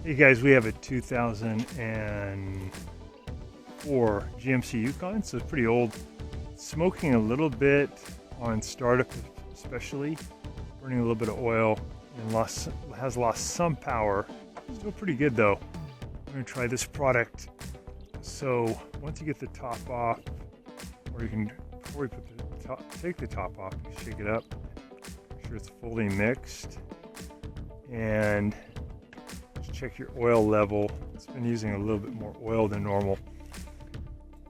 Hey guys, we have a 2004 GMC Yukon, so it's pretty old. Smoking a little bit on startup especially, burning a little bit of oil, and has lost some power. Still pretty good though. I'm going to try this product. So once you get the top off, or you can, before you put the top, take the top off, you shake it up, make sure it's fully mixed, and check your oil level. It's been using a little bit more oil than normal.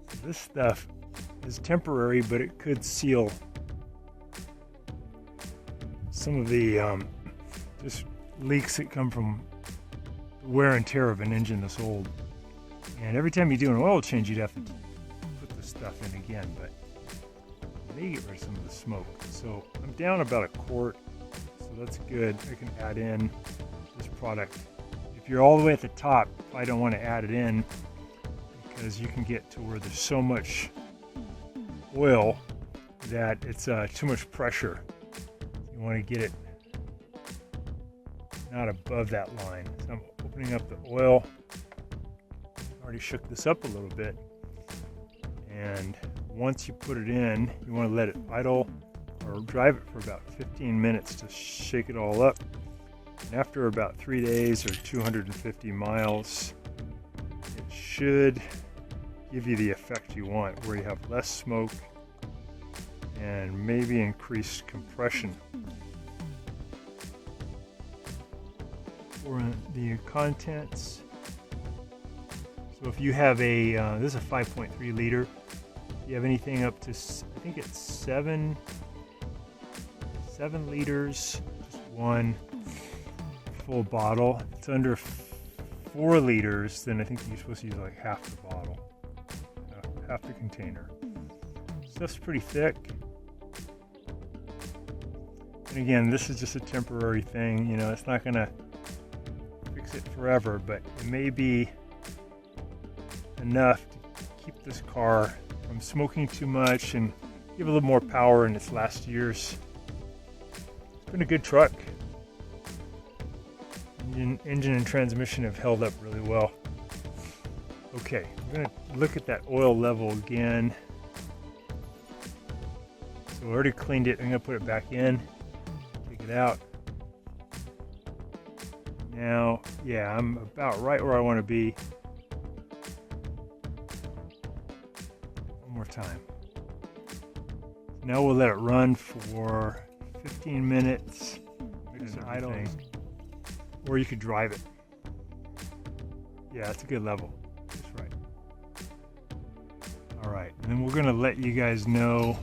So this stuff is temporary, but it could seal some of the just leaks that come from wear and tear of an engine that's old. And every time you do an oil change, you'd have to put this stuff in again, but it may get rid of some of the smoke. So I'm down about a quart, so that's good. I can add in this product. If you're all the way at the top, I don't want to add it in because you can get to where there's so much oil that it's too much pressure. You want to get it not above that line. So I'm opening up the oil. I already shook this up a little bit. And once you put it in, you want to let it idle or drive it for about 15 minutes to shake it all up. And after about 3 days or 250 miles, it should give you the effect you want, where you have less smoke and maybe increased compression. For the contents, so if you have a, this is a 5.3 liter, if you have anything up to, I think it's 7 liters, just one full bottle. If it's under 4 liters, then I think you're supposed to use like half the bottle, half the container. Stuff's pretty thick. And again, this is just a temporary thing. You know, it's not gonna fix it forever, but it may be enough to keep this car from smoking too much and give a little more power in its last years. It's been a good truck. Engine and transmission have held up really well. Okay, we're going to look at that oil level again. So we already cleaned it. I'm going to put it back in, take it out. Now, yeah, I'm about right where I want to be. One more time. Now we'll let it run for 15 minutes. Mix it idle. Or you could drive it. Yeah, it's a good level. Just right. All right, and then we're gonna let you guys know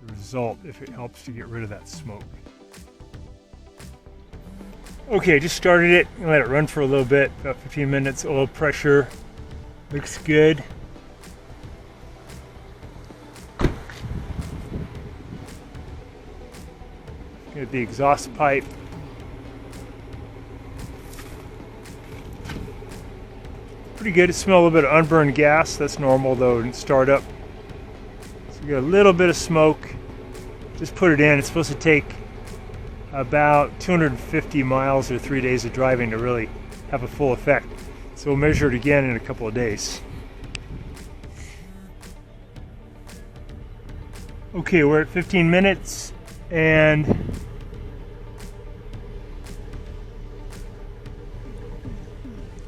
the result if it helps to get rid of that smoke. Okay, just started it. Let it run for a little bit, about 15 minutes. Oil pressure looks good. Get the exhaust pipe. Pretty good. It smells a little bit of unburned gas. That's normal though in startup. So you got a little bit of smoke. Just put it in. It's supposed to take about 250 miles or 3 days of driving to really have a full effect. So we'll measure it again in a couple of days. Okay, we're at 15 minutes and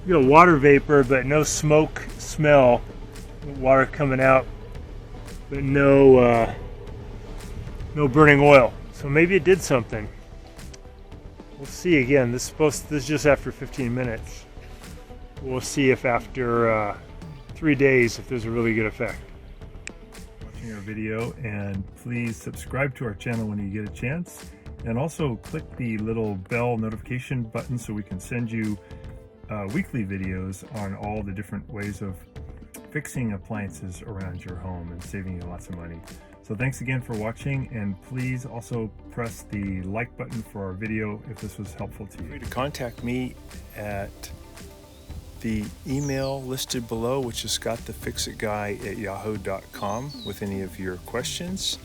you got water vapor, but no smoke smell. Water coming out, but no burning oil. So maybe it did something. We'll see again. This is just after 15 minutes. We'll see if after 3 days if there's a really good effect. Watching our video, and please subscribe to our channel when you get a chance, and also click the little bell notification button so we can send you weekly videos on all the different ways of fixing appliances around your home and saving you lots of money. So thanks again for watching, and please also press the like button for our video if this was helpful to you. Feel free to contact me at the email listed below, which is scottthefixitguy@yahoo.com, with any of your questions.